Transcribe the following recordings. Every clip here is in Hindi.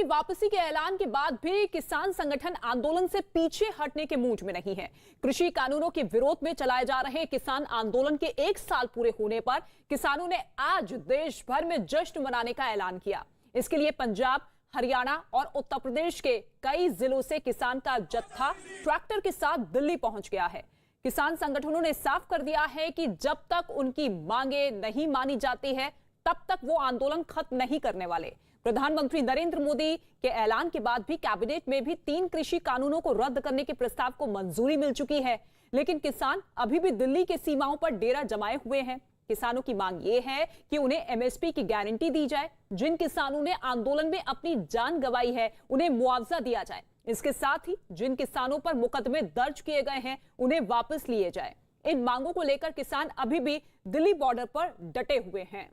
की वापसी के ऐलान के बाद भी किसान संगठन आंदोलन से पीछे हटने के मूड में नहीं है। कृषि कानूनों के विरोध में चलाए जा रहे किसान आंदोलन के 1 साल पूरे होने पर किसानों ने आज देश भर में जश्न मनाने का ऐलान किया। इसके लिए पंजाब, हरियाणा और उत्तर प्रदेश के कई जिलों से किसान का जत्था ट्रैक्टर के साथ दिल्ली पहुंच गया है। किसान संगठनों ने साफ कर दिया है कि जब तक उनकी मांगे नहीं मानी जाती है तब तक वो आंदोलन खत्म नहीं करने वाले। प्रधानमंत्री नरेंद्र मोदी के ऐलान के बाद भी कैबिनेट में भी 3 कृषि कानूनों को रद्द करने के प्रस्ताव को मंजूरी मिल चुकी है, लेकिन किसान अभी भी दिल्ली की सीमाओं पर डेरा जमाए हुए हैं। किसानों की मांग ये है कि उन्हें एमएसपी की गारंटी दी जाए। जिन किसानों ने आंदोलन में अपनी जान गंवाई है उन्हें मुआवजा दिया जाए। इसके साथ ही जिन किसानों पर मुकदमे दर्ज किए गए हैं उन्हें वापस लिए जाए। इन मांगों को लेकर किसान अभी भी दिल्ली बॉर्डर पर डटे हुए हैं।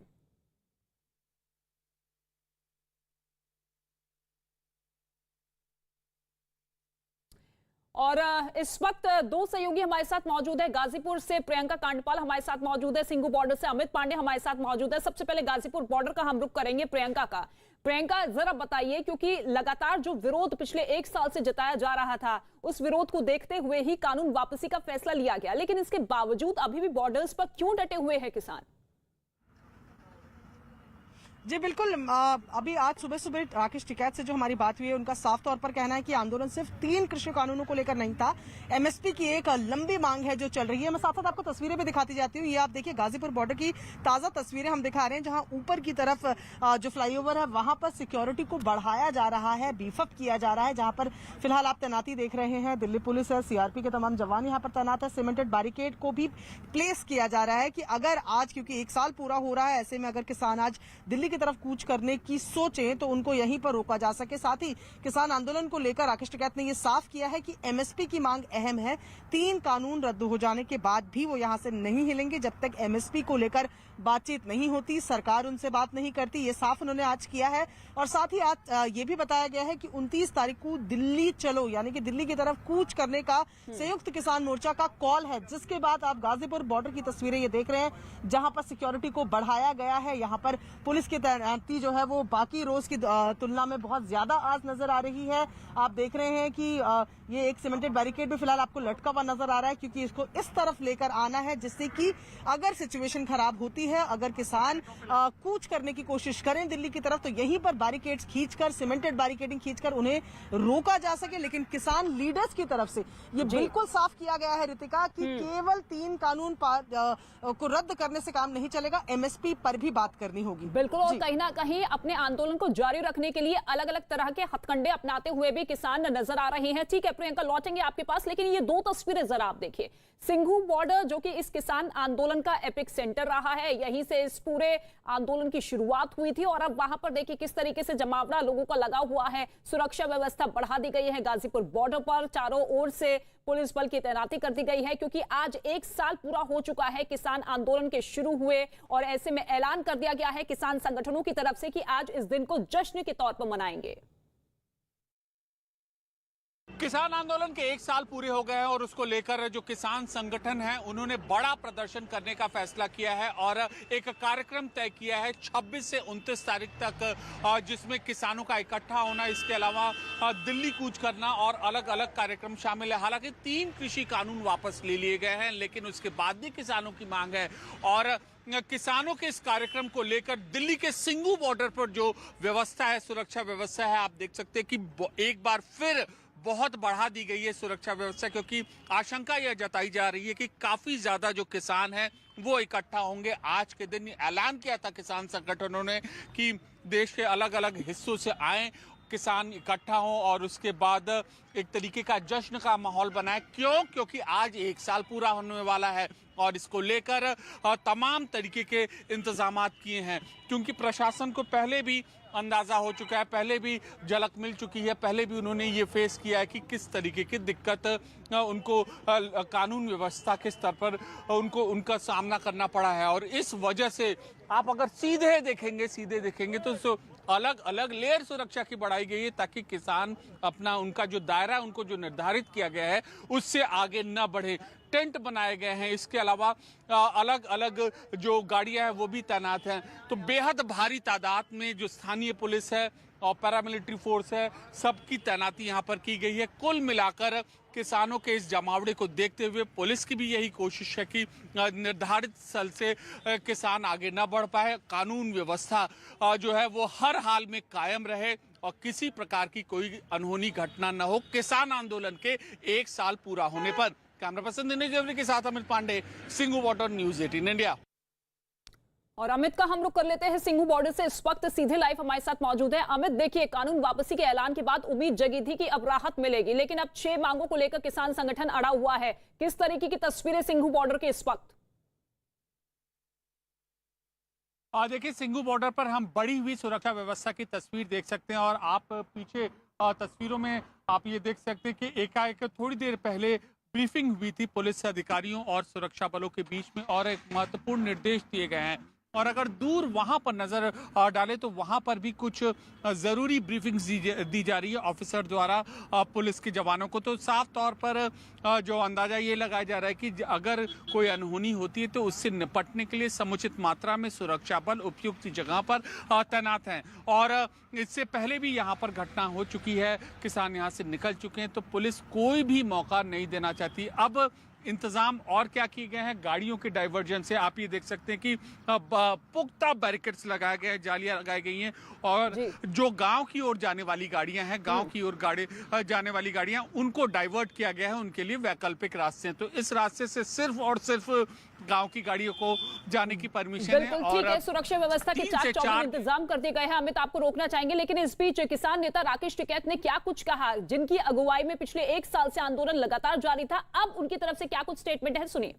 और इस वक्त 2 सहयोगी हमारे साथ मौजूद है। गाजीपुर से प्रियंका कांडपाल हमारे साथ मौजूद है, सिंघू बॉर्डर से अमित पांडे हमारे साथ मौजूद है। सबसे पहले गाजीपुर बॉर्डर का हम रुख करेंगे प्रियंका का। प्रियंका, जरा बताइए, क्योंकि लगातार जो विरोध पिछले 1 साल से जताया जा रहा था उस विरोध को देखते हुए ही कानून वापसी का फैसला लिया गया, लेकिन इसके बावजूद अभी भी बॉर्डर्स पर क्यों डटे हुए हैं किसान? जी बिल्कुल, अभी आज सुबह सुबह राकेश टिकैत से जो हमारी बात हुई है उनका साफ तौर पर कहना है कि आंदोलन सिर्फ 3 कृषि कानूनों को लेकर नहीं था, एमएसपी की एक लंबी मांग है जो चल रही है। मैं साथ साथ आपको तस्वीरें भी दिखाती जाती हूँ। ये आप देखिए गाजीपुर बॉर्डर की ताजा तस्वीरें हम दिखा रहे हैं, जहां ऊपर की तरफ जो फ्लाईओवर है वहां पर सिक्योरिटी को बढ़ाया जा रहा है, बीफअप किया जा रहा है। जहां पर फिलहाल आप तैनाती देख रहे हैं, दिल्ली पुलिस है, सीआरपी के तमाम जवान यहाँ पर तैनात है। सीमेंटेड बैरिकेड को भी प्लेस किया जा रहा है कि अगर आज, क्योंकि 1 साल पूरा हो रहा है, ऐसे में अगर किसान आज दिल्ली की तरफ कूच करने की सोचें तो उनको यहीं पर रोका जा सके। साथ ही किसान आंदोलन को लेकर राकेश टिकैत ने यह साफ किया है कि एमएसपी की मांग अहम है। 3 कानून रद्द हो जाने के बाद भी वो यहां से नहीं हिलेंगे जब तक एमएसपी को लेकर बातचीत नहीं होती, सरकार उनसे बात नहीं करती। ये साफ उन्होंने आज किया है। और साथ ही आज ये भी बताया गया है कि 29 तारीख को दिल्ली चलो, यानी कि दिल्ली की तरफ कूच करने का संयुक्त किसान मोर्चा का कॉल है, जिसके बाद आप गाजीपुर बॉर्डर की तस्वीरें ये देख रहे हैं, जहां पर सिक्योरिटी को बढ़ाया गया है। यहाँ पर पुलिस की तैनाती जो है वो बाकी रोज की तुलना में बहुत ज्यादा आज नजर आ रही है। आप देख रहे हैं कि ये एक सीमेंटेड बैरिकेड भी फिलहाल आपको लटका हुआ नजर आ रहा है, क्योंकि इसको इस तरफ लेकर आना है, जिससे कि अगर सिचुएशन खराब होती है, अगर किसान कूच करने की कोशिश करें दिल्ली की तरफ, तो यहीं पर बैरिकेड्स खींचकर, सीमेंटेड बैरिकेडिंग खींचकर उन्हें रोका जा सके। लेकिन किसान लीडर्स की तरफ से ये बिल्कुल साफ किया गया है रितिका कि केवल 3 कानून को रद्द करने से काम नहीं चलेगा, एमएसपी पर भी बात करनी होगी। बिल्कुल, और कहीं ना कहीं अपने आंदोलन को जारी रखने के लिए अलग अलग तरह के हथकंडे अपनाते हुए भी किसान नजर आ रहे हैं। ठीक है प्रियंका, लौटेंगे आपके पास, लेकिन ये 2 तस्वीरें जरा आप देखिए। सिंघू बॉर्डर जो कि इस किसान आंदोलन का एपिक सेंटर रहा है, यहीं से इस पूरे आंदोलन की शुरुआत हुई थी, और अब वहां पर देखिए किस तरीके से जमावड़ा लोगों का लगा हुआ है। सुरक्षा व्यवस्था बढ़ा दी गई है। गाजीपुर बॉर्डर पर चारों ओर से पुलिस बल की तैनाती कर दी गई है, क्योंकि आज 1 साल पूरा हो चुका है किसान आंदोलन के शुरू हुए, और ऐसे में ऐलान कर दिया गया है किसान संगठनों की तरफ से कि आज इस दिन को जश्न के तौर पर मनाएंगे। किसान आंदोलन के 1 साल पूरे हो गए हैं और उसको लेकर जो किसान संगठन है उन्होंने बड़ा प्रदर्शन करने का फैसला किया है और एक कार्यक्रम तय किया है 26 से 29 तारीख तक, जिसमें किसानों का इकट्ठा होना, इसके अलावा दिल्ली कूच करना और अलग अलग कार्यक्रम शामिल है। हालांकि 3 कृषि कानून वापस ले लिए गए हैं, लेकिन उसके बाद भी किसानों की मांग है। और किसानों के इस कार्यक्रम को लेकर दिल्ली के सिंघू बॉर्डर पर जो व्यवस्था है, सुरक्षा व्यवस्था है, आप देख सकते हैं कि एक बार फिर बहुत बढ़ा दी गई है सुरक्षा व्यवस्था, क्योंकि आशंका यह जताई जा रही है कि काफी ज्यादा जो किसान हैं वो इकट्ठा होंगे। आज के दिन ऐलान किया था किसान संगठनों ने कि देश के अलग अलग हिस्सों से आए किसान इकट्ठा हों और उसके बाद एक तरीके का जश्न का माहौल बनाए। क्यों? क्योंकि आज 1 साल पूरा होने वाला है और इसको लेकर तमाम तरीके के इंतजामात किए हैं, क्योंकि प्रशासन को पहले भी अंदाजा हो चुका है, पहले भी झलक मिल चुकी है, पहले भी उन्होंने ये फेस किया है कि किस तरीके की दिक्कत उनको कानून व्यवस्था के स्तर पर उनका सामना करना पड़ा है। और इस वजह से आप अगर सीधे देखेंगे तो अलग अलग लेयर सुरक्षा की बढ़ाई गई है, ताकि किसान अपना उनका जो दायरा उनको जो निर्धारित किया गया है उससे आगे न बढ़े। टेंट बनाए गए हैं, इसके अलावा अलग अलग जो गाड़ियां हैं वो भी तैनात हैं। तो बेहद भारी तादाद में जो स्थानीय पुलिस है और पैरामिलिट्री फोर्स है, सबकी तैनाती यहाँ पर की गई है। कुल मिलाकर किसानों के इस जमावड़े को देखते हुए पुलिस की भी यही कोशिश है कि निर्धारित स्थल से किसान आगे न बढ़ पाए, कानून व्यवस्था जो है वो हर हाल में कायम रहे और किसी प्रकार की कोई अनहोनी घटना न हो। किसान आंदोलन के 1 साल पूरा होने पर। कैमरा पर्सन दिनेश देवरी के साथ Amit Pandey, Singhu border, news 18 India. और अमित का हम रुख कर लेते हैं सिंघू बॉर्डर से। इस वक्त सीधे लाइव हमारे साथ मौजूद है अमित। देखिए, कानून वापसी के ऐलान के बाद उम्मीद जगी थी कि अब राहत मिलेगी, लेकिन अब 6 मांगों को लेकर किसान संगठन अड़ा हुआ है। किस तरीके की तस्वीरें सिंघू बॉर्डर के इस वक्त? देखिए, सिंघू बॉर्डर पर हम बढ़ी हुई सुरक्षा व्यवस्था की तस्वीर देख सकते हैं और आप पीछे तस्वीरों में आप ये देख सकते हैं कि एकाएक थोड़ी देर पहले ब्रीफिंग हुई थी पुलिस अधिकारियों और सुरक्षा बलों के बीच में और एक महत्वपूर्ण निर्देश दिए गए हैं। और अगर दूर वहां पर नजर डालें तो वहां पर भी कुछ जरूरी ब्रीफिंग्स दी जा रही है ऑफिसर द्वारा पुलिस के जवानों को। तो साफ तौर पर जो अंदाजा ये लगाया जा रहा है कि अगर कोई अनहोनी होती है तो उससे निपटने के लिए समुचित मात्रा में सुरक्षा बल उपयुक्त जगह पर तैनात हैं। और इससे पहले भी यहाँ पर घटना हो चुकी है, किसान यहाँ से निकल चुके हैं, तो पुलिस कोई भी मौका नहीं देना चाहती। अब इंतजाम और क्या किए गए हैं, गाड़ियों के डाइवर्जन से आप ये देख सकते हैं कि पुख्ता बैरिकेड्स लगाए गए हैं, जालियां लगाई गई हैं और जो गांव की ओर जाने वाली गाड़ियां हैं, गांव की ओर जाने वाली गाड़ियां, उनको डाइवर्ट किया गया है, उनके लिए वैकल्पिक रास्ते हैं। तो इस रास्ते से सिर्फ और सिर्फ गांव की गाड़ियों को जाने की परमिशन है। बिल्कुल ठीक है, सुरक्षा व्यवस्था के चाक चौबंद इंतजाम कर दिए गए हैं। अमित, आपको रोकना चाहेंगे, लेकिन इस बीच किसान नेता राकेश टिकैत ने क्या कुछ कहा, जिनकी अगुवाई में पिछले 1 साल से आंदोलन लगातार जारी था, अब उनकी तरफ से क्या कुछ स्टेटमेंट है, सुनिए।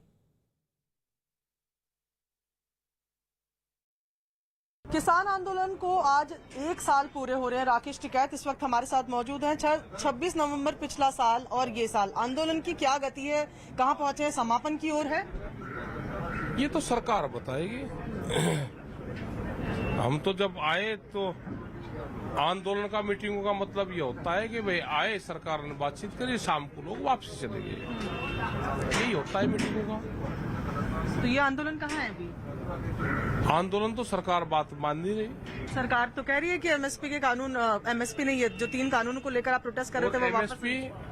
किसान आंदोलन को आज 1 साल पूरे हो रहे हैं। राकेश टिकैत इस वक्त हमारे साथ मौजूद हैं। 26 नवंबर पिछला साल और ये साल आंदोलन की क्या गति है, कहां पहुंचे हैं, समापन की ओर है? ये तो सरकार बताएगी। हम तो जब आए तो आंदोलन का, मीटिंगों का मतलब ये होता है कि भाई आए, सरकार ने बातचीत करी, शाम को लोग वापसी चले गए, यही होता है मीटिंगों का। तो ये आंदोलन कहाँ है अभी? आंदोलन तो सरकार बात मान नहीं रही। सरकार तो कह रही है कि एमएसपी के कानून, एमएसपी नहीं है, जो 3 कानूनों को लेकर आप प्रोटेस्ट कर रहे थे वो वापस। एमएसपी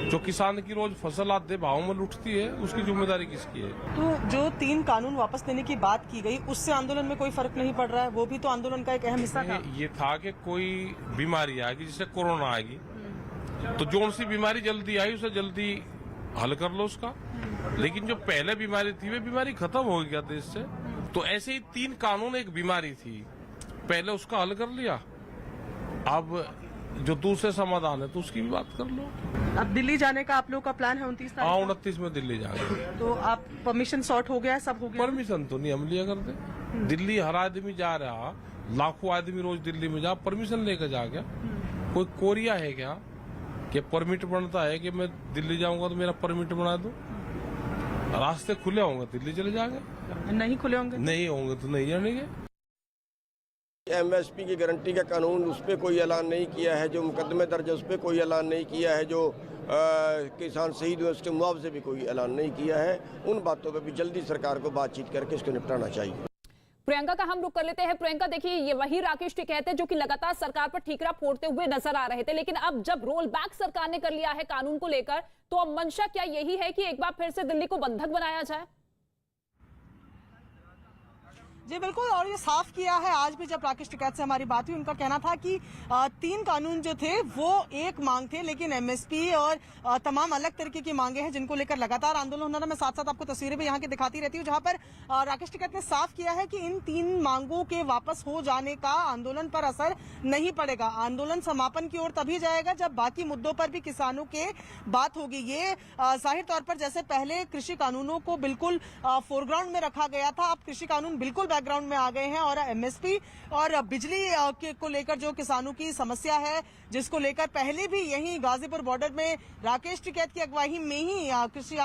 जो किसान की रोज फसल आधे भाव में लुटती है, उसकी जिम्मेदारी किसकी है? तो जो 3 कानून वापस लेने की बात की गई, उससे आंदोलन में कोई फर्क नहीं पड़ रहा है? वो भी तो आंदोलन का एक अहम हिस्सा था। ये था कि कोई बीमारी आएगी, जैसे कोरोना आएगी, तो जो सी बीमारी जल्दी आई उसे जल्दी हल कर लो उसका। लेकिन जो पहले बीमारी थी वे बीमारी खत्म हो गया देश से। तो ऐसे ही 3 कानून एक बीमारी थी, पहले उसका हल कर लिया, अब जो दूसरे समाधान है तो उसकी भी बात कर लो। अब दिल्ली जाने का आप लोग का प्लान है 29 तारीख? हाँ, 29 में दिल्ली जाएंगे। तो आप परमिशन सॉर्ट हो गया है, सब हो गया? परमिशन तो नहीं हम लिया करते। दिल्ली हर आदमी जा रहा, लाखों आदमी रोज दिल्ली में जा, परमिशन लेकर जा गया। कोई कोरिया है क्या कि परमिट बनता है कि मैं दिल्ली जाऊंगा तो मेरा परमिट बना दो? रास्ते खुले होंगे दिल्ली चले जाएंगे, नहीं खुले होंगे नहीं होंगे तो नहीं जानेंगे। एमएसपी की गारंटी का कानून, उस पर कोई ऐलान नहीं किया है। जो मुकदमे दर्ज है उस पर कोई ऐलान नहीं किया है। जो किसान शहीद हुए उसके मुआवजे भी कोई ऐलान नहीं किया है। उन बातों पर भी जल्दी सरकार को बातचीत करके इसको निपटाना चाहिए। प्रियंका का हम रुख कर लेते हैं। प्रियंका, देखिए, ये वही राकेश टिकैत है जो कि लगातार सरकार पर ठीकरा फोड़ते हुए नजर आ रहे थे, लेकिन अब जब रोल बैक सरकार ने कर लिया है कानून को लेकर, तो अब मंशा क्या यही है कि एक बार फिर से दिल्ली को बंधक बनाया जाए? जी बिल्कुल, और ये साफ किया है। आज भी जब राकेश टिकैत से हमारी बात हुई, उनका कहना था कि 3 कानून जो थे वो एक मांग थे, लेकिन एमएसपी और तमाम अलग तरीके की मांगे हैं जिनको लेकर लगातार आंदोलन होना। मैं साथ साथ आपको तस्वीरें भी यहाँ की दिखाती रहती हूँ, जहाँ पर राकेश टिकैत ने साफ किया है कि इन 3 मांगों के वापस हो जाने का आंदोलन पर असर नहीं पड़ेगा। आंदोलन समापन की ओर तभी जाएगा जब बाकी मुद्दों पर भी किसानों के बात होगी। ये जाहिर तौर पर जैसे पहले कृषि कानूनों को बिल्कुल फोरग्राउंड में रखा गया था, अब कृषि कानून बिल्कुल बैकग्राउंड में आ गए हैं और एमएसपी और बिजली को लेकर जो किसानों की समस्या है, जिसको लेकर पहले भी यही गाजीपुर बॉर्डर में राकेश टिकैत की अगुवाई में ही कृषि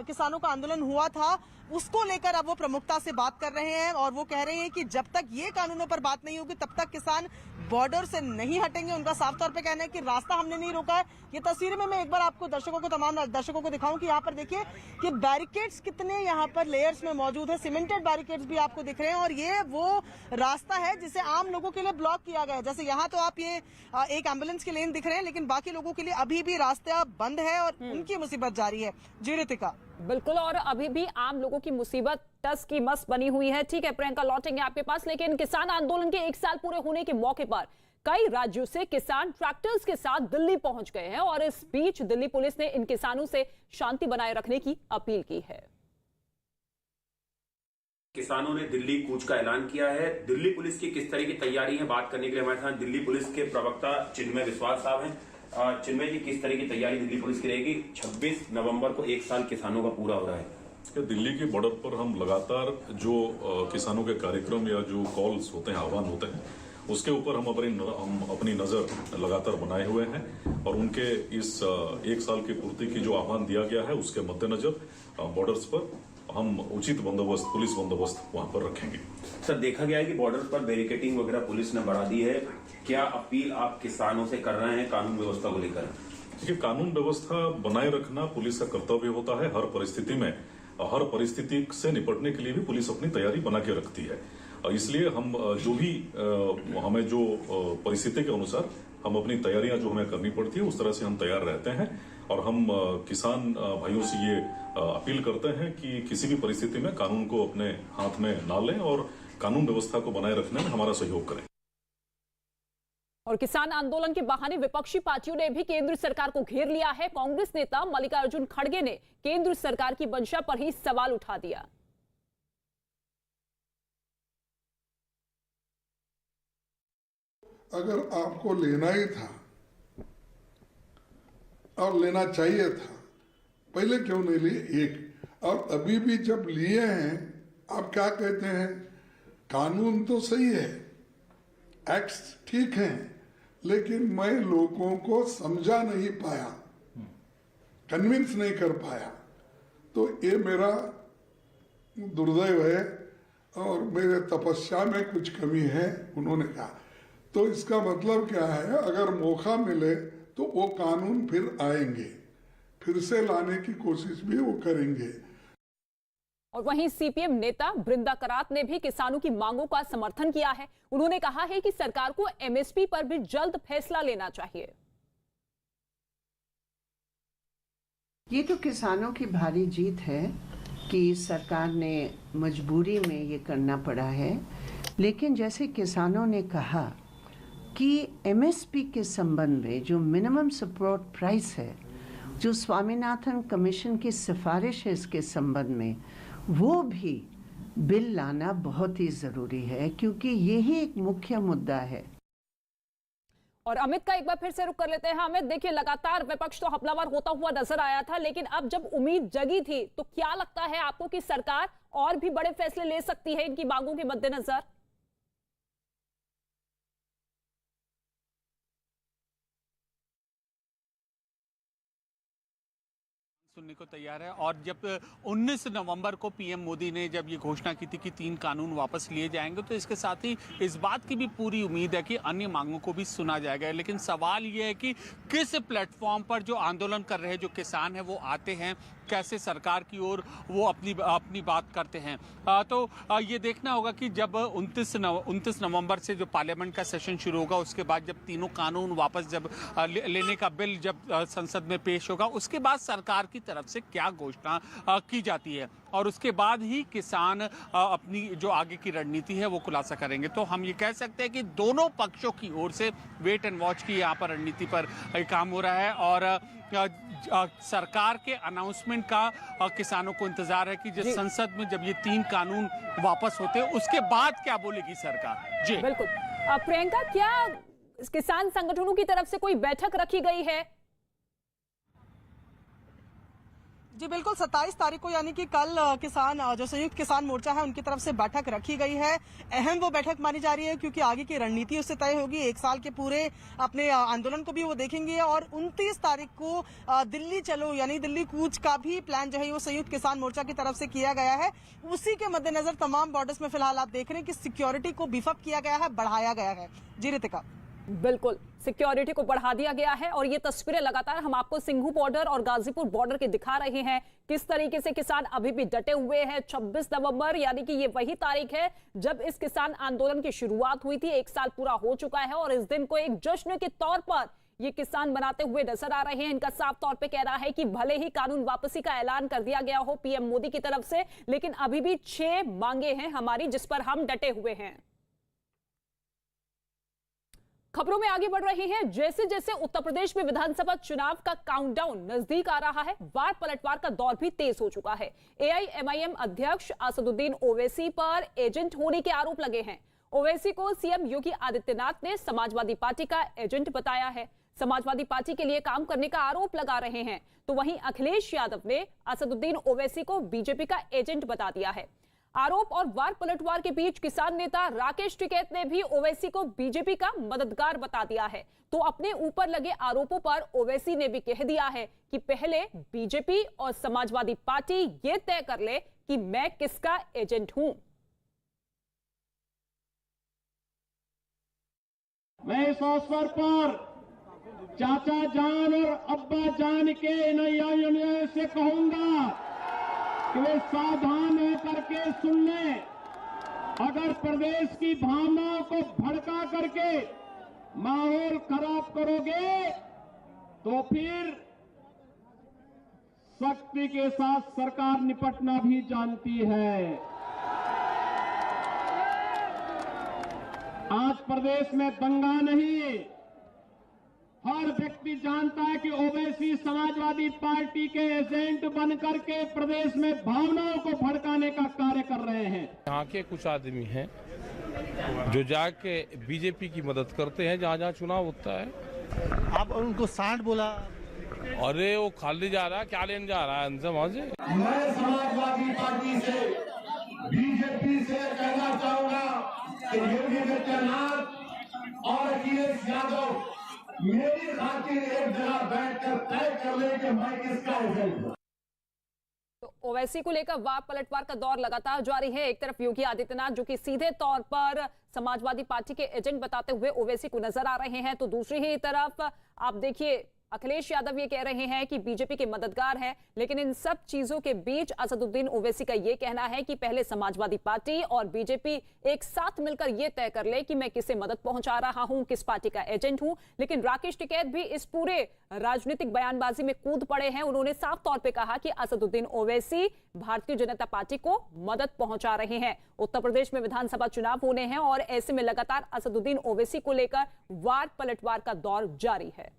किसानों का आंदोलन हुआ था, उसको लेकर अब वो प्रमुखता से बात कर रहे हैं और वो कह रहे हैं कि जब तक ये कानूनों पर बात नहीं होगी तब तक किसान बॉर्डर से नहीं हटेंगे। उनका साफ तौर पे कहना है कि रास्ता हमने नहीं रोका है। ये तस्वीरें में मैं एक बार आपको तमाम दर्शकों को दिखाऊं कि यहाँ पर देखिए कि बैरिकेड्स कितने यहाँ पर लेयर्स में मौजूद है। सीमेंटेड बैरिकेड्स भी आपको दिख रहे हैं और ये वो रास्ता है जिसे आम लोगों के लिए ब्लॉक किया गया है। जैसे यहाँ तो आप ये एक एम्बुलेंस की लेन दिख रहे हैं, लेकिन बाकी लोगों के लिए अभी भी रास्ता बंद है और उनकी मुसीबत जारी है। जी रितिका। बिल्कुल, और अभी भी आम लोगों की मुसीबत टस की मस बनी हुई है। ठीक है प्रियंका, लौटेंगे आपके पास, लेकिन किसान आंदोलन के 1 साल पूरे होने के मौके पर कई राज्यों से किसान ट्रैक्टर्स के साथ दिल्ली पहुंच गए हैं और इस बीच दिल्ली पुलिस ने इन किसानों से शांति बनाए रखने की अपील की है। किसानों ने दिल्ली कूच का ऐलान किया है। दिल्ली पुलिस की किस तरह की तैयारी है, बात करने के लिए हमारे साथ दिल्ली पुलिस के प्रवक्ता चिन्मय विश्वास साहब हैं। चिन्मय जी, किस तरह की तैयारी दिल्ली पुलिस की रहेगी? 26 नवंबर को 1 साल किसानों का पूरा हो रहा है। दिल्ली के बॉर्डर पर हम लगातार जो किसानों के कार्यक्रम या जो कॉल्स होते हैं, आह्वान होते हैं, उसके ऊपर हम अपनी नजर लगातार बनाए हुए हैं और उनके इस 1 साल की पूर्ति की जो आह्वान दिया गया है उसके मद्देनजर बॉर्डर्स पर हम उचित बंदोबस्त, पुलिस बंदोबस्त वहां पर रखेंगे। सर, देखा गया है कि बॉर्डर पर बैरिकेडिंग वगैरह पुलिस ने बढ़ा दी है। क्या अपील आप किसानों से कर रहे हैं कानून व्यवस्था को लेकर? देखिए, कानून व्यवस्था बनाए रखना पुलिस का कर्तव्य होता है। हर परिस्थिति में, हर परिस्थिति से निपटने के लिए भी पुलिस अपनी तैयारी बना के रखती है। इसलिए हम जो भी हमें जो परिस्थिति के अनुसार हम अपनी तैयारियां जो हमें करनी पड़ती है उस तरह से हम तैयार रहते हैं और हम किसान भाइयों से ये अपील करते हैं कि किसी भी परिस्थिति में कानून को अपने हाथ में ना लें और कानून व्यवस्था को बनाए रखने में हमारा सहयोग करें। और किसान आंदोलन के बहाने विपक्षी पार्टियों ने भी केंद्र सरकार को घेर लिया है। कांग्रेस नेता मल्लिकार्जुन खड़गे ने केंद्र सरकार की मंशा पर ही सवाल उठा दिया। अगर आपको लेना ही था और लेना चाहिए था, पहले क्यों नहीं लिए? एक और अभी भी जब लिए हैं, आप क्या कहते हैं? कानून तो सही है, एक्ट्स ठीक हैं, लेकिन मैं लोगों को समझा नहीं पाया, कन्विंस नहीं कर पाया। तो ये मेरा दुर्दैव है और मेरे तपस्या में कुछ कमी है, उन्होंने कहा। तो इसका मतलब क्या है? अगर मौका मिले तो वो कानून फिर आएंगे, फिर से लाने की कोशिश भी वो करेंगे। और वहीं सीपीएम नेता बृंदा करात ने भी किसानों की मांगों का समर्थन किया है। उन्होंने कहा है कि सरकार को एमएसपी पर भी जल्द फैसला लेना चाहिए। ये तो किसानों की भारी जीत है कि सरकार ने मजबूरी में ये करना पड़ा है, लेकिन जैसे किसानों ने कहा कि एमएसपी के संबंध में जो मिनिमम सपोर्ट प्राइस है, जो स्वामीनाथन कमीशन की सिफारिश है इसके संबंध में, वो भी बिल लाना बहुत ही ज़रूरी है, क्योंकि यही एक मुख्य मुद्दा है। और अमित का एक बार फिर से रुख कर लेते हैं। अमित, देखिए लगातार विपक्ष तो हमलावर होता हुआ नजर आया था, लेकिन अब जब उम्मीद जगी थी तो क्या लगता है आपको कि सरकार और भी बड़े फैसले ले सकती है इनकी मांगों के मद्देनजर? सुनने को तैयार है। और जब 19 नवंबर को पीएम मोदी ने जब ये घोषणा की थी कि 3 कानून वापस लिए जाएंगे, तो इसके साथ ही इस बात की भी पूरी उम्मीद है कि अन्य मांगों को भी सुना जाएगा। लेकिन सवाल ये है कि किस प्लेटफॉर्म पर जो आंदोलन कर रहे जो किसान हैं वो आते हैं, कैसे सरकार की ओर वो अपनी बात करते हैं। तो ये देखना होगा कि जब 29 नवंबर से जो पार्लियामेंट का सेशन शुरू होगा, उसके बाद जब तीनों कानून वापस जब लेने का बिल जब संसद में पेश होगा, उसके बाद सरकार की तरफ से क्या घोषणा की जाती है और उसके बाद ही किसान अपनी जो आगे की रणनीति है वो खुलासा करेंगे। तो हम ये कह सकते हैं कि दोनों पक्षों की ओर से वेट एंड वॉच की यहाँ पर रणनीति पर काम हो रहा है और सरकार के अनाउंसमेंट का किसानों को इंतजार है कि जब संसद में जब ये 3 कानून वापस होते हैं उसके बाद क्या बोलेगी सरकार। जी बिल्कुल। प्रियंका, क्या किसान संगठनों की तरफ से कोई बैठक रखी गई है? जी बिल्कुल, 27 तारीख को यानी कि कल किसान जो संयुक्त किसान मोर्चा है उनकी तरफ से बैठक रखी गई है। अहम वो बैठक मानी जा रही है क्योंकि आगे की रणनीति उससे तय होगी। एक साल के पूरे अपने आंदोलन को भी वो देखेंगे और 29 तारीख को दिल्ली चलो यानी दिल्ली कूच का भी प्लान जो है वो संयुक्त किसान मोर्चा की तरफ से किया गया है। उसी के मद्देनजर तमाम बॉर्डर्स में फिलहाल आप देख रहे हैं कि सिक्योरिटी को बीफअप किया गया है, बढ़ाया गया है। जी रितिका। बिल्कुल, सिक्योरिटी को बढ़ा दिया गया है और ये तस्वीरें लगातार हम आपको सिंघू बॉर्डर और गाजीपुर बॉर्डर के दिखा रहे हैं। किस तरीके से किसान अभी भी डटे हुए हैं। 26 नवंबर यानी कि ये वही तारीख है जब इस किसान आंदोलन की शुरुआत हुई थी। एक साल पूरा हो चुका है और इस दिन को एक जश्न के तौर पर ये किसान मनाते हुए नजर आ रहे हैं। इनका साफ तौर पे कहना है कि भले ही कानून वापसी का ऐलान कर दिया गया हो पीएम मोदी की तरफ से, लेकिन अभी भी 6 मांगे हैं हमारी जिस पर हम डटे हुए हैं। खबरों में आगे बढ़ रहे हैं। जैसे जैसे उत्तर प्रदेश में विधानसभा चुनाव का काउंटडाउन नजदीक आ रहा है, वार पलटवार का दौर भी तेज हो चुका है। एआईएमआईएम अध्यक्ष असदुद्दीन ओवैसी पर एजेंट होने के आरोप लगे हैं। ओवैसी को सीएम योगी आदित्यनाथ ने समाजवादी पार्टी का एजेंट बताया है। समाजवादी पार्टी के लिए काम करने का आरोप लगा रहे हैं। तो वहीं अखिलेश यादव ने असदुद्दीन ओवैसी को बीजेपी का एजेंट बता दिया है। आरोप और वार पलटवार के बीच किसान नेता राकेश टिकैत ने भी ओवैसी को बीजेपी का मददगार बता दिया है। तो अपने ऊपर लगे आरोपों पर ओवैसी ने भी कह दिया है कि पहले बीजेपी और समाजवादी पार्टी ये तय कर ले कि मैं किसका एजेंट हूं। मैं इस अवसर पर चाचा जान और अब्बा जान के नैया से कहूंगा कि वे सावधान होकर के सुन लें। अगर प्रदेश की भावनाओं को भड़का करके माहौल खराब करोगे तो फिर सख्ती के साथ सरकार निपटना भी जानती है। आज प्रदेश में दंगा नहीं, हर व्यक्ति जानता है कि ओवैसी समाजवादी पार्टी के एजेंट बनकर के प्रदेश में भावनाओं को भड़काने का कार्य कर रहे हैं। यहाँ के कुछ आदमी हैं जो जाके बीजेपी की मदद करते हैं जहाँ जहाँ चुनाव होता है। आप उनको सांड बोला? अरे वो खाली जा रहा है, क्या लेने जा रहा है उनसे वहां से। मैं समाजवादी पार्टी से बीजेपी से कहना चाहूंगा कि योगी आदित्यनाथ और अखिलेश यादव मेरी खातिर एक जगह बैठकर तय कर ले कि मैं किसका एजेंट हूं। तो ओवैसी को लेकर वार पलटवार का दौर लगातार जारी है। एक तरफ योगी आदित्यनाथ जो कि सीधे तौर पर समाजवादी पार्टी के एजेंट बताते हुए ओवैसी को नजर आ रहे हैं, तो दूसरी ही तरफ आप देखिए अखिलेश यादव ये कह रहे हैं कि बीजेपी के मददगार हैं। लेकिन इन सब चीजों के बीच असदुद्दीन ओवैसी का ये कहना है कि पहले समाजवादी पार्टी और बीजेपी एक साथ मिलकर ये तय कर ले कि मैं किसे मदद पहुंचा रहा हूं, किस पार्टी का एजेंट हूं। लेकिन राकेश टिकैत भी इस पूरे राजनीतिक बयानबाजी में कूद पड़े हैं। उन्होंने साफ तौर पर कहा कि असदुद्दीन ओवैसी भारतीय जनता पार्टी को मदद पहुंचा रहे हैं। उत्तर प्रदेश में विधानसभा चुनाव होने हैं और ऐसे में लगातार असदुद्दीन ओवैसी को लेकर वार पलटवार का दौर जारी है।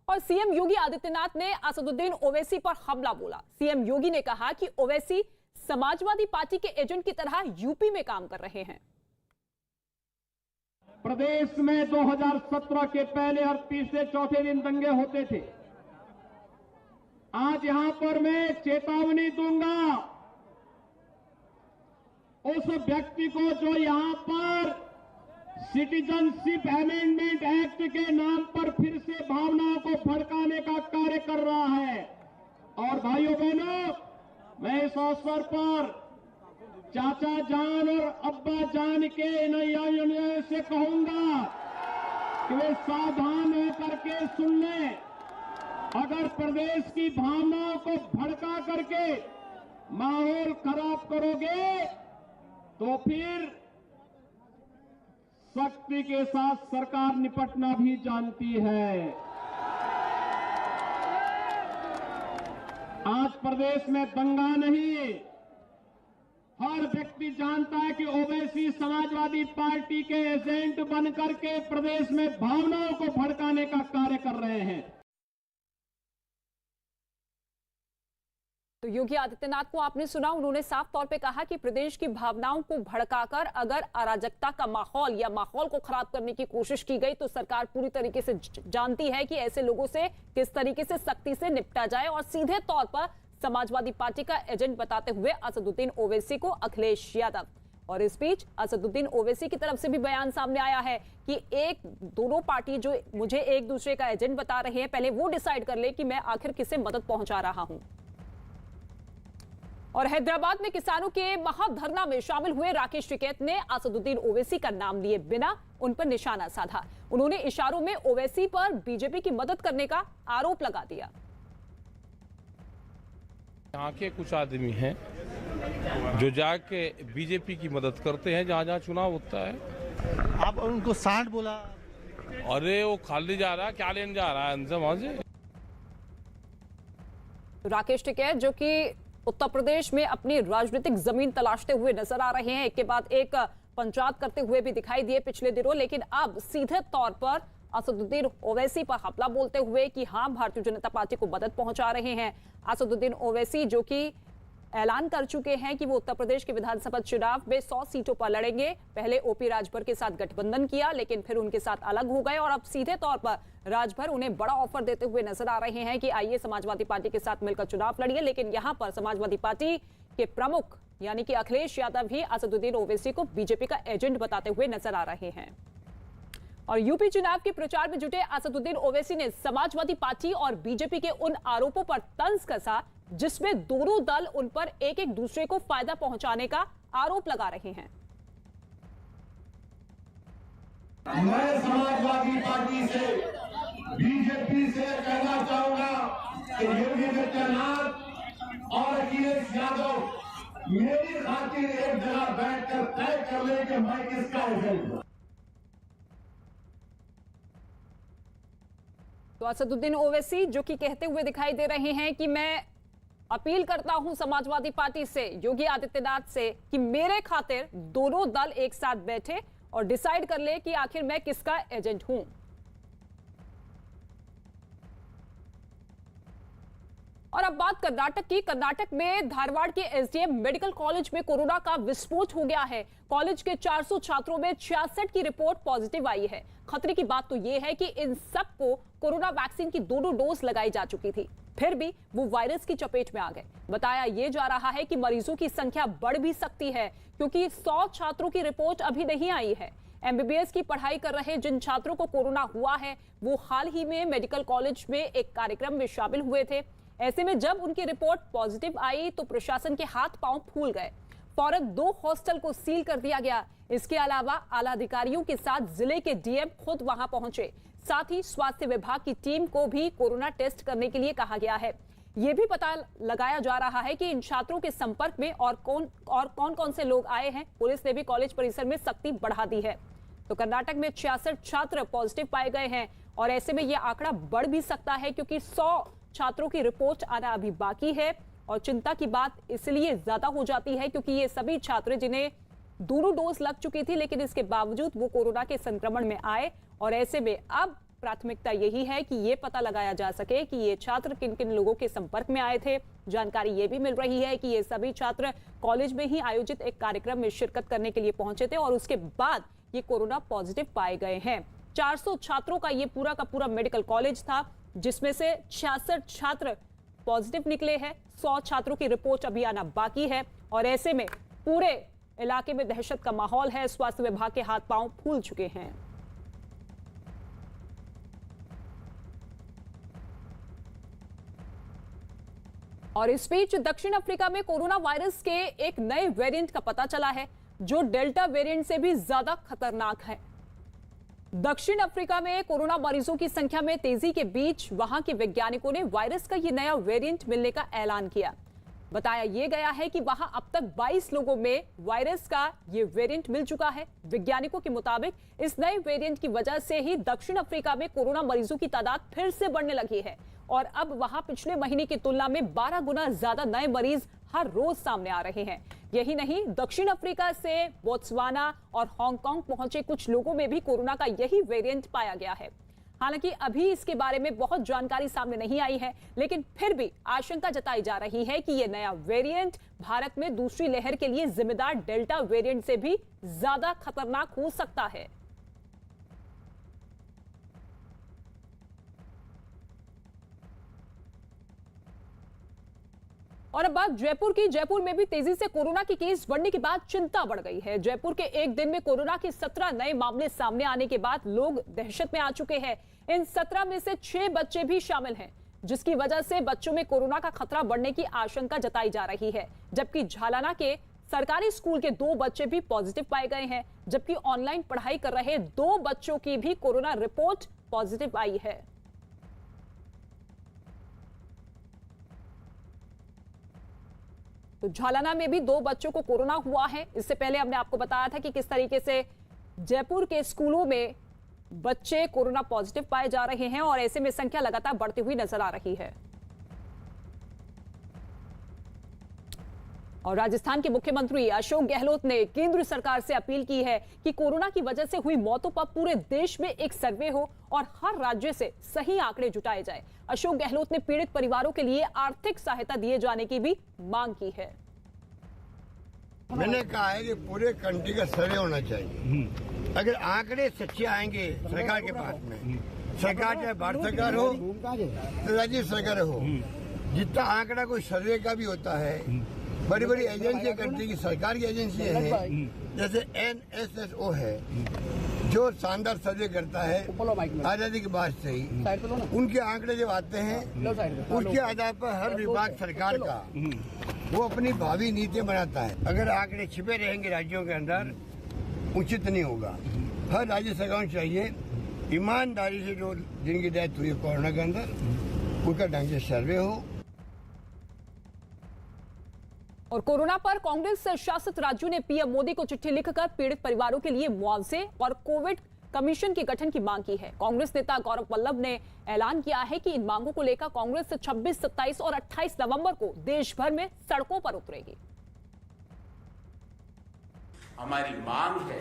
और सीएम योगी आदित्यनाथ ने असदुद्दीन ओवैसी पर हमला बोला। सीएम योगी ने कहा कि ओवैसी समाजवादी पार्टी के एजेंट की तरह यूपी में काम कर रहे हैं। प्रदेश में 2017 के पहले और तीसरे चौथे दिन दंगे होते थे। आज यहां पर मैं चेतावनी दूंगा उस व्यक्ति को जो यहां पर सिटीजनशिप अमेंडमेंट एक्ट के नाम पर फिर से भावनाओं को भड़काने का कार्य कर रहा है। और भाइयों बहनों, मैं इस अवसर पर चाचा जान और अब्बा जान के नैया से कहूंगा कि वे सावधान होकर के सुन लें। अगर प्रदेश की भावनाओं को भड़का करके माहौल खराब करोगे तो फिर सख्ती के साथ सरकार निपटना भी जानती है। आज प्रदेश में दंगा नहीं, हर व्यक्ति जानता है कि ओवैसी समाजवादी पार्टी के एजेंट बनकर के प्रदेश में भावनाओं को भड़काने का कार्य कर रहे हैं। तो योगी आदित्यनाथ को आपने सुना, उन्होंने साफ तौर पे कहा कि प्रदेश की भावनाओं को भड़काकर अगर अराजकता का माहौल या माहौल को खराब करने की कोशिश की गई तो सरकार पूरी तरीके से जानती है कि ऐसे लोगों से किस तरीके से सख्ती से निपटा जाए। और सीधे तौर पर समाजवादी पार्टी का एजेंट बताते हुए असदुद्दीन ओवैसी को अखिलेश यादव। और इस बीच असदुद्दीन ओवैसी की तरफ से भी बयान सामने आया है कि दोनों पार्टी जो मुझे एक दूसरे का एजेंट बता रहे हैं, पहले वो डिसाइड कर ले कि मैं आखिर किसे मदद पहुंचा रहा हूं। और हैदराबाद में किसानों के महाधरना में शामिल हुए राकेश टिकैत ने असदुद्दीन ओवैसी का नाम लिए बिना उन पर निशाना साधा। उन्होंने इशारों में ओवैसी पर बीजेपी की मदद करने का आरोप लगा दिया। यहाँ के कुछ आदमी हैं जो जाके बीजेपी की मदद करते हैं जहाँ जहाँ चुनाव होता है। आप उनको सांड बोला? अरे वो खाली जा रहा है, क्या लेने जा रहा है उनसे वहां से। राकेश टिकैत जो कि उत्तर प्रदेश में अपनी राजनीतिक जमीन तलाशते हुए नजर आ रहे हैं, एक के बाद एक पंचायत करते हुए भी दिखाई दिए पिछले दिनों, लेकिन अब सीधे तौर पर असदुद्दीन ओवैसी पर हमला बोलते हुए कि हां भारतीय जनता पार्टी को मदद पहुंचा रहे हैं। असदुद्दीन ओवैसी जो कि ऐलान कर चुके हैं कि वो उत्तर प्रदेश के विधानसभा चुनाव में 100 सीटों पर लड़ेंगे। पहले ओपी राजभर के साथ गठबंधन किया, लेकिन फिर उनके साथ अलग हो गए और अब सीधे तौर पर राजभर उन्हें बड़ा ऑफर देते हुए नजर आ रहे हैं कि आइए समाजवादी पार्टी के साथ मिलकर चुनाव लड़िए। लेकिन यहां पर समाजवादी पार्टी के प्रमुख यानी कि अखिलेश यादव ही असदुद्दीन ओवैसी को बीजेपी का एजेंट बताते हुए नजर आ रहे हैं। और यूपी चुनाव के प्रचार में जुटे असदुद्दीन ओवैसी ने समाजवादी पार्टी और बीजेपी के उन आरोपों पर तंज कसा जिसमें दोनों दल उन पर एक एक दूसरे को फायदा पहुंचाने का आरोप लगा रहे हैं। मैं समाजवादी पार्टी से, बीजेपी से कहना चाहूंगा कि योगी आदित्यनाथ और अखिलेश यादव मेरी खातिर एक जगह बैठकर तय कर ले कि मैं किसका एजेंट हूं। तो असदुद्दीन ओवैसी जो कि कहते हुए दिखाई दे रहे हैं कि मैं अपील करता हूं समाजवादी पार्टी से, योगी आदित्यनाथ से, कि मेरे खातिर दोनों दल एक साथ बैठे और डिसाइड कर ले कि आखिर मैं किसका एजेंट हूं। और अब बात कर्नाटक की। कर्नाटक में धारवाड़ के एसडीएम मेडिकल कॉलेज में कोरोना का विस्फोट हो गया है। कॉलेज के 400 छात्रों में 66 की रिपोर्ट पॉजिटिव आई है। खतरे की बात तो यह है कि इन सबको कोरोना वैक्सीन की दोनों डोज लगाई जा चुकी थी, फिर भी वो वायरस की चपेट में आ गए। बताया यह जा रहा है कि मरीजों की संख्या बढ़ भी सकती है क्योंकि 100 छात्रों की रिपोर्ट अभी नहीं आई है। एमबीबीएस की पढ़ाई कर रहे जिन छात्रों को कोरोना हुआ है वो हाल ही में मेडिकल कॉलेज में एक कार्यक्रम में शामिल हुए थे। ऐसे में जब उनकी रिपोर्ट पॉजिटिव आई तो प्रशासन के हाथ पांव फूल गए। फौरन 2 हॉस्टल को सील कर दिया गया। इसके अलावा आला अधिकारियों के साथ जिले के डीएम खुद वहां पहुंचे। साथ ही स्वास्थ्य विभाग की टीम को भी कोरोना टेस्ट करने के लिए कहा गया है। यह भी पता लगाया जा रहा है कि इन छात्रों के संपर्क में और कौन से लोग आए हैं। पुलिस ने भी कॉलेज परिसर में सख्ती बढ़ा दी है। तो कर्नाटक में 66 छात्र पॉजिटिव पाए गए हैं और ऐसे में यह आंकड़ा बढ़ भी सकता है क्योंकि 100 छात्रों की रिपोर्ट आना अभी बाकी है। और चिंता की बात इसलिए ज्यादा हो जाती है क्योंकि ये सभी छात्र जिन्हें दोनों डोज लग चुकी थी लेकिन इसके बावजूद वो कोरोना के संक्रमण में आए। और ऐसे में अब प्राथमिकता यही है कि ये पता लगाया जा सके कि ये छात्र किन किन लोगों के संपर्क में आए थे। जानकारी ये भी मिल रही है कि ये सभी छात्र कॉलेज में ही आयोजित एक कार्यक्रम में शिरकत करने के लिए पहुंचे थे और उसके बाद ये कोरोना पॉजिटिव पाए गए हैं। 400 छात्रों का ये पूरा का पूरा मेडिकल कॉलेज था जिसमें से 66 छात्र पॉजिटिव निकले हैं। 100 छात्रों की रिपोर्ट अभी आना बाकी है और ऐसे में पूरे इलाके में दहशत का माहौल है। स्वास्थ्य विभाग के हाथ पांव फूल चुके हैं। और इस बीच दक्षिण अफ्रीका में कोरोना वायरस के एक नए वेरिएंट का पता चला है जो डेल्टा वेरिएंट से भी ज्यादा खतरनाक है। दक्षिण अफ्रीका में कोरोना मरीजों की संख्या में तेजी के बीच वहां के वैज्ञानिकों ने वायरस का यह नया वेरिएंट मिलने का ऐलान किया। बताया यह गया है कि वहां अब तक 22 लोगों में वायरस का यह वेरिएंट मिल चुका है। वैज्ञानिकों के मुताबिक इस नए वेरिएंट की वजह से ही दक्षिण अफ्रीका में कोरोना मरीजों की तादाद फिर से बढ़ने लगी है और अब वहां पिछले महीने की तुलना में 12 गुना ज्यादा नए मरीज हर रोज सामने आ रहे हैं। यही नहीं, दक्षिण अफ्रीका से बोत्सवाना और हांगकांग पहुंचे कुछ लोगों में भी कोरोना का यही वेरिएंट पाया गया है। हालांकि अभी इसके बारे में बहुत जानकारी सामने नहीं आई है, लेकिन फिर भी आशंका जताई जा रही है कि यह नया वेरिएंट भारत में दूसरी लहर के लिए जिम्मेदार डेल्टा वेरिएंट से भी ज्यादा खतरनाक हो सकता है। और अब बात जयपुर की। जयपुर में भी तेजी से कोरोना के केस बढ़ने के बाद चिंता बढ़ गई है। जयपुर के एक दिन में कोरोना के 17 नए मामले सामने आने के बाद लोग दहशत में आ चुके हैं। इन 17 में से 6 बच्चे भी शामिल हैं, जिसकी वजह से बच्चों में कोरोना का खतरा बढ़ने की आशंका जताई जा रही है। जबकि झालाना के सरकारी स्कूल के 2 बच्चे भी पॉजिटिव पाए गए हैं, जबकि ऑनलाइन पढ़ाई कर रहे 2 बच्चों की भी कोरोना रिपोर्ट पॉजिटिव आई है। तो झालाना में भी 2 बच्चों को कोरोना हुआ है। इससे पहले हमने आपको बताया था कि किस तरीके से जयपुर के स्कूलों में बच्चे कोरोना पॉजिटिव पाए जा रहे हैं और ऐसे में संख्या लगातार बढ़ती हुई नजर आ रही है। और राजस्थान के मुख्यमंत्री अशोक गहलोत ने केंद्र सरकार से अपील की है कि कोरोना की वजह से हुई मौतों पर पूरे देश में एक सर्वे हो और हर राज्य से सही आंकड़े जुटाए जाए। अशोक गहलोत ने पीड़ित परिवारों के लिए आर्थिक सहायता दिए जाने की भी मांग की है। मैंने कहा है कि पूरे कंट्री का सर्वे होना चाहिए। अगर आंकड़े सच्चे आएंगे सरकार के पास में, सरकार चाहे भारत सरकार हो तो राज्य सरकार हो, जितना आंकड़ा कोई सर्वे का भी होता है, बड़ी बड़ी एजेंसी कंट्री की सरकार की एजेंसी है, जैसे NSSO है जो शानदार सर्वे करता है आजादी के बाद से ही, उनके आंकड़े जब आते हैं उसके आधार पर हर विभाग सरकार का वो अपनी भावी नीतियां बनाता है। अगर आंकड़े छिपे रहेंगे राज्यों के अंदर उचित नहीं होगा। हर राज्य सरकार को चाहिए ईमानदारी से जो जिनकी डेथ हुई कोरोना के अंदर उनका ढंग से सर्वे हो। और कोरोना पर कांग्रेस शासित राज्यों ने पीएम मोदी को चिट्ठी लिखकर पीड़ित परिवारों के लिए मुआवजे और कोविड कमीशन के गठन की मांग की है। कांग्रेस नेता गौरव वल्लभ ने ऐलान किया है कि इन मांगों को लेकर कांग्रेस 26, 27 और 28 नवंबर को देश भर में सड़कों पर उतरेगी। हमारी मांग है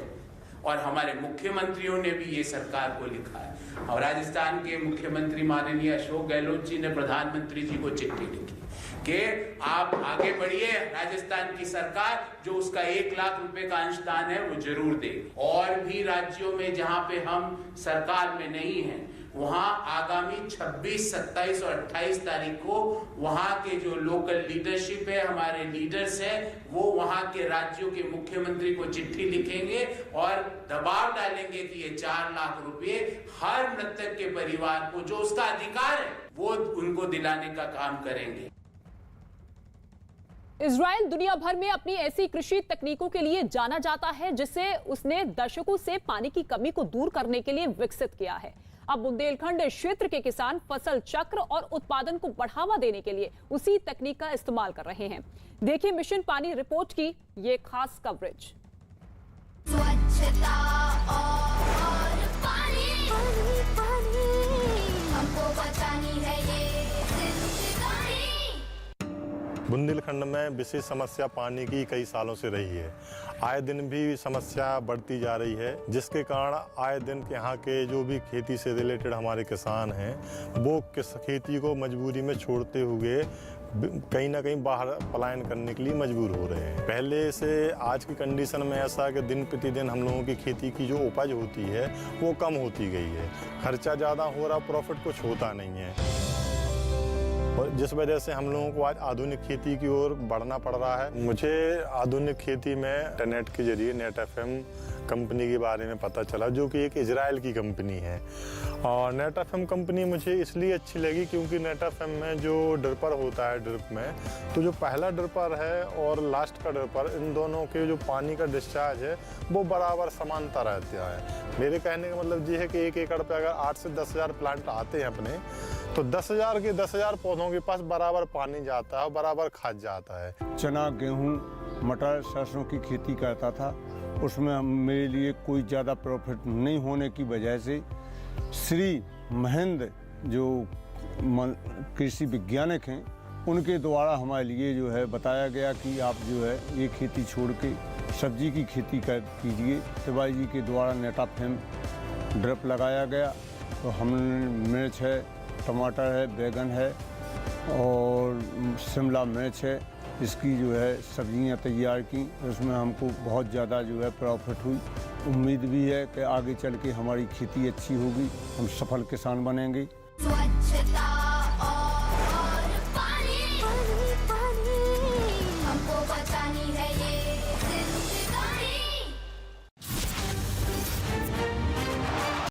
और हमारे मुख्यमंत्रियों ने भी ये सरकार को लिखा है और राजस्थान के मुख्यमंत्री माननीय अशोक गहलोत जी ने प्रधानमंत्री जी को चिट्ठी लिखी कि आप आगे बढ़िए, राजस्थान की सरकार जो उसका 1 लाख रुपए का अंशदान है वो जरूर दे। और भी राज्यों में जहां पे हम सरकार में नहीं हैं वहां आगामी 26, 27 और 28 तारीख को वहां के जो लोकल लीडरशिप है, हमारे लीडर्स हैं, वो वहां के राज्यों के मुख्यमंत्री को चिट्ठी लिखेंगे और दबाव डालेंगे कि ये 4 लाख रुपए हर मृतक के परिवार को जो उसका अधिकार है वो उनको दिलाने का काम करेंगे। इजराइल दुनिया भर में अपनी ऐसी कृषि तकनीकों के लिए जाना जाता है जिसे उसने दशकों से पानी की कमी को दूर करने के लिए विकसित किया है। अब बुंदेलखंड क्षेत्र के किसान फसल चक्र और उत्पादन को बढ़ावा देने के लिए उसी तकनीक का इस्तेमाल कर रहे हैं। देखिए मिशन पानी रिपोर्ट की ये खास कवरेज। स्वच्छता और पानी, पानी, पानी, हमको बचानी है ये जिंदगानी। बुंदेलखंड में विशेष समस्या पानी की कई सालों से रही है। आए दिन भी समस्या बढ़ती जा रही है, जिसके कारण आए दिन यहाँ के जो भी खेती से रिलेटेड हमारे किसान हैं वो खेती को मजबूरी में छोड़ते हुए कहीं ना कहीं बाहर पलायन करने के लिए मजबूर हो रहे हैं। पहले से आज की कंडीशन में ऐसा कि दिन प्रतिदिन हम लोगों की खेती की जो उपज होती है वो कम होती गई है। खर्चा ज़्यादा हो रहा, प्रॉफिट कुछ होता नहीं है और जिस वजह से हम लोगों को आज आधुनिक खेती की ओर बढ़ना पड़ रहा है। मुझे आधुनिक खेती में इंटरनेट के जरिए नेट FM कंपनी के बारे में पता चला, जो कि एक इजराइल की कंपनी है। और नेट FM कंपनी मुझे इसलिए अच्छी लगी क्योंकि नेट FM में जो ड्रिपर होता है ड्रिप में, तो जो पहला ड्रिपर है और लास्ट का ड्रिपर, इन दोनों के जो पानी का डिस्चार्ज है वो बराबर समानता रहता है। मेरे कहने का मतलब ये है कि 1 एकड़ पे अगर 8 से 10 हज़ार प्लांट आते हैं अपने, तो 10,000 के 10,000 पौधों के पास बराबर पानी जाता है और बराबर खाद जाता है। चना, गेहूँ, मटर, सरसों की खेती करता था, उसमें मेरे लिए कोई ज़्यादा प्रॉफिट नहीं होने की वजह से श्री महेंद्र जो कृषि वैज्ञानिक हैं उनके द्वारा हमारे लिए जो है बताया गया कि आप जो है ये खेती छोड़ के सब्जी की खेती कीजिए। शिवाजी जी के द्वारा नेट FM ड्रिप लगाया गया तो हमने मिर्च है, टमाटर है, बैगन है और शिमला मिर्च है, इसकी जो है सब्जियां तैयार की। उसमें हमको बहुत ज़्यादा जो है प्रॉफिट हुई। उम्मीद भी है कि आगे चल के हमारी खेती अच्छी होगी, हम सफल किसान बनेंगे। स्वच्छता